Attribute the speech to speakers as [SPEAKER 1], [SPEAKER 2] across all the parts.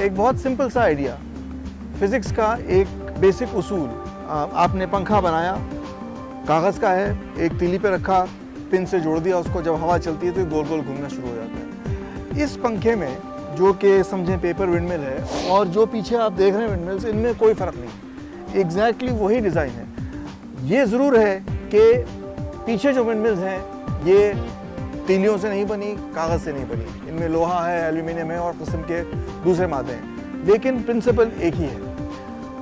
[SPEAKER 1] एक बहुत सिंपल सा आइडिया, फिज़िक्स का एक बेसिक उसूल। आपने पंखा बनाया, कागज़ का है, एक तीली पे रखा, पिन से जोड़ दिया उसको, जब हवा चलती है तो गोल गोल घूमना शुरू हो जाता है। इस पंखे में जो कि समझें पेपर विंडमिल है और जो पीछे आप देख रहे हैं विंडमिल्स, इनमें कोई फ़र्क नहीं, एग्जैक्टली वही डिज़ाइन है। ये ज़रूर है कि पीछे जो विंडमिल्स हैं ये तीलियों से नहीं बनी, कागज़ से नहीं बनी, इनमें लोहा है, एल्यूमिनियम है और किस्म के दूसरे मादे हैं, लेकिन प्रिंसिपल एक ही है।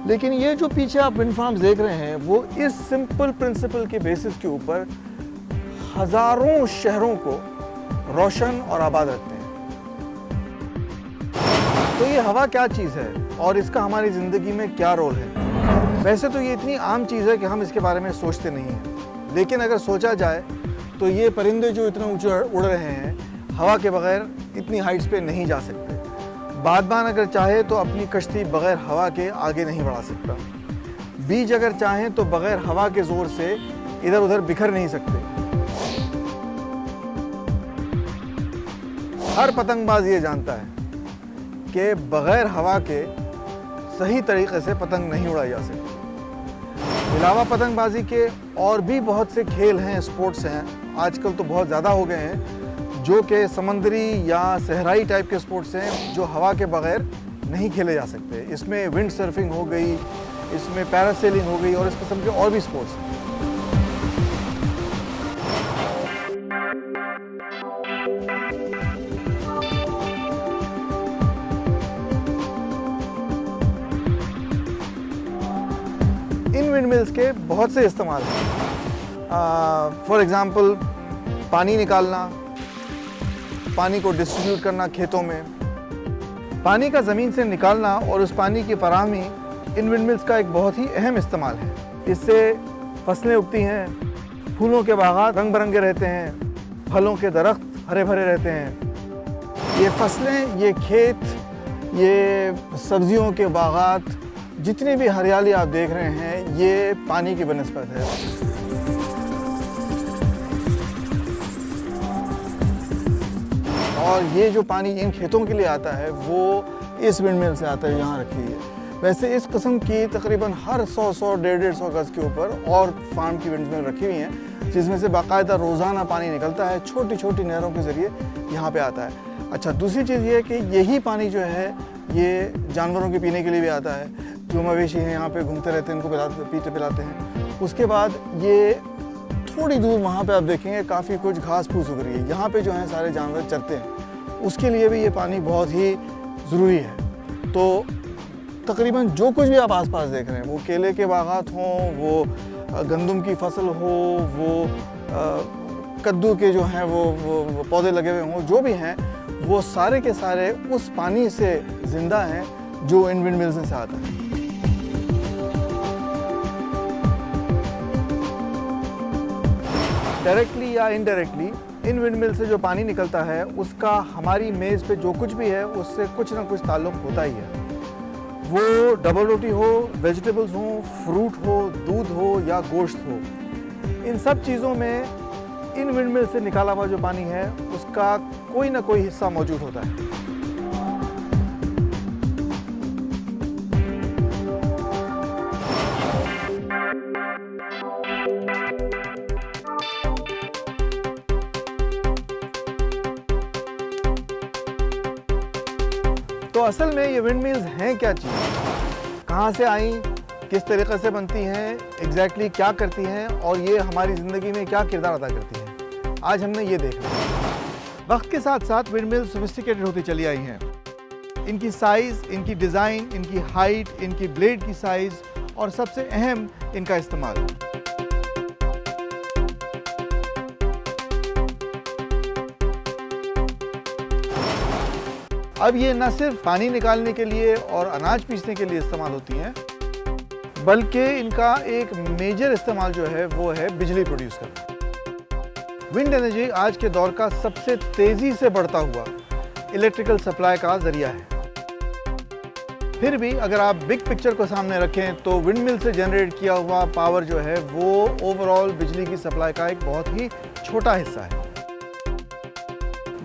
[SPEAKER 1] लेकिन ये जो पीछे आप विंड फार्म्स देख रहे हैं वो इस सिंपल प्रिंसिपल के बेसिस के ऊपर हज़ारों शहरों को रोशन और आबाद रखते हैं। तो ये हवा क्या चीज़ है और इसका हमारी ज़िंदगी में क्या रोल है? वैसे तो ये इतनी आम चीज़ है कि हम इसके बारे में सोचते नहीं हैं, लेकिन अगर सोचा जाए तो ये परिंदे जो इतने ऊंचे उड़ रहे हैं, हवा के बगैर इतनी हाइट्स पे नहीं जा सकते। बागबान अगर चाहे तो अपनी कश्ती बगैर हवा के आगे नहीं बढ़ा सकता। बीज अगर चाहें तो बगैर हवा के ज़ोर से इधर उधर बिखर नहीं सकते। हर पतंगबाज ये जानता है कि बगैर हवा के सही तरीके से पतंग नहीं उड़ाई जा सकती। अलावा पतंगबाजी के और भी बहुत से खेल हैं, स्पोर्ट्स हैं, आजकल तो बहुत ज़्यादा हो गए हैं, जो कि समंदरी या सहराई टाइप के स्पोर्ट्स हैं जो हवा के बगैर नहीं खेले जा सकते। इसमें विंड सर्फिंग हो गई, इसमें पैरासेलिंग हो गई और इस किस्म के और भी स्पोर्ट्स हैं। इन विंडमिल्स के बहुत से इस्तेमाल हैं। फॉर एग्ज़ाम्पल पानी निकालना, पानी को डिस्ट्रीब्यूट करना खेतों में, पानी का ज़मीन से निकालना और उस पानी की फराहमी इन विंडमिल्स का एक बहुत ही अहम इस्तेमाल है। इससे फसलें उगती हैं, फूलों के बागात रंग बिरंगे रहते हैं, फलों के दरख्त हरे भरे रहते हैं। ये फसलें, ये खेत, ये सब्जियों के बागात, जितनी भी हरियाली आप देख रहे हैं, ये पानी की बनिस्बत है। और ये जो पानी इन खेतों के लिए आता है वो इस विंडमिल से आता है, यहाँ रखी है। वैसे इस किस्म की तकरीबन हर 100-100, 150-150 गज़ के ऊपर और फार्म की विंडमिल रखी हुई हैं, जिसमें से बाकायदा रोज़ाना पानी निकलता है, छोटी छोटी नहरों के ज़रिए यहाँ पे आता है। अच्छा, दूसरी चीज़ ये है कि यही पानी जो है ये जानवरों के पीने के लिए भी आता है। जो मवेशी हैं यहाँ पे घूमते रहते हैं, इनको पीते पिलाते हैं। उसके बाद ये थोड़ी दूर वहाँ पे आप देखेंगे काफ़ी कुछ घास फूस उग रही है, यहाँ पे जो है सारे जानवर चरते हैं, उसके लिए भी ये पानी बहुत ही ज़रूरी है। तो तकरीबन जो कुछ भी आप आसपास देख रहे हैं, वो केले के बागात हों, वो गंदम की फसल हो, वो कद्दू के जो हैं वो पौधे लगे हुए हों, जो भी हैं वो सारे के सारे उस पानी से ज़िंदा हैं जो इन विंडमिल्स से आता है। डायरेक्टली या इनडायरेक्टली इन विंडमिल से जो पानी निकलता है उसका हमारी मेज़ पे जो कुछ भी है उससे कुछ ना कुछ ताल्लुक़ होता ही है। वो डबल रोटी हो, वेजिटेबल्स हो, फ्रूट हो, दूध हो या गोश्त हो, इन सब चीज़ों में इन विंडमिल से निकाला हुआ जो पानी है उसका कोई ना कोई हिस्सा मौजूद होता है। तो असल में ये विंडमिल्स हैं क्या चीज़, कहाँ से आई, किस तरीक़े से बनती हैं, एग्जैक्टली क्या करती हैं और ये हमारी ज़िंदगी में क्या किरदार अदा करती हैं, आज हमने ये देखा। वक्त के साथ साथ विंडमिल्स सोफिस्टिकेटेड होती चली आई हैं। इनकी साइज़, इनकी डिज़ाइन, इनकी हाइट, इनकी ब्लेड की साइज़ और सबसे अहम इनका इस्तेमाल। अब ये न सिर्फ पानी निकालने के लिए और अनाज पीसने के लिए इस्तेमाल होती हैं, बल्कि इनका एक मेजर इस्तेमाल जो है वो है बिजली प्रोड्यूस करना। विंड एनर्जी आज के दौर का सबसे तेज़ी से बढ़ता हुआ इलेक्ट्रिकल सप्लाई का ज़रिया है। फिर भी अगर आप बिग पिक्चर को सामने रखें तो विंडमिल से जनरेट किया हुआ पावर जो है वो ओवरऑल बिजली की सप्लाई का एक बहुत ही छोटा हिस्सा है।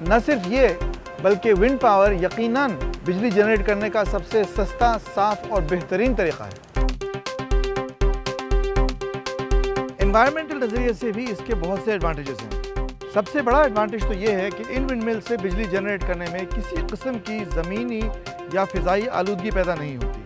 [SPEAKER 1] न सिर्फ ये, बल्कि विंड पावर यकीनन बिजली जनरेट करने का सबसे सस्ता, साफ और बेहतरीन तरीका है। एनवायरमेंटल नज़रिए से भी इसके बहुत से एडवांटेजेस हैं। सबसे बड़ा एडवांटेज तो ये है कि इन विंडमिल से बिजली जनरेट करने में किसी किस्म की ज़मीनी या फ़िज़ाई आलूदगी पैदा नहीं होती।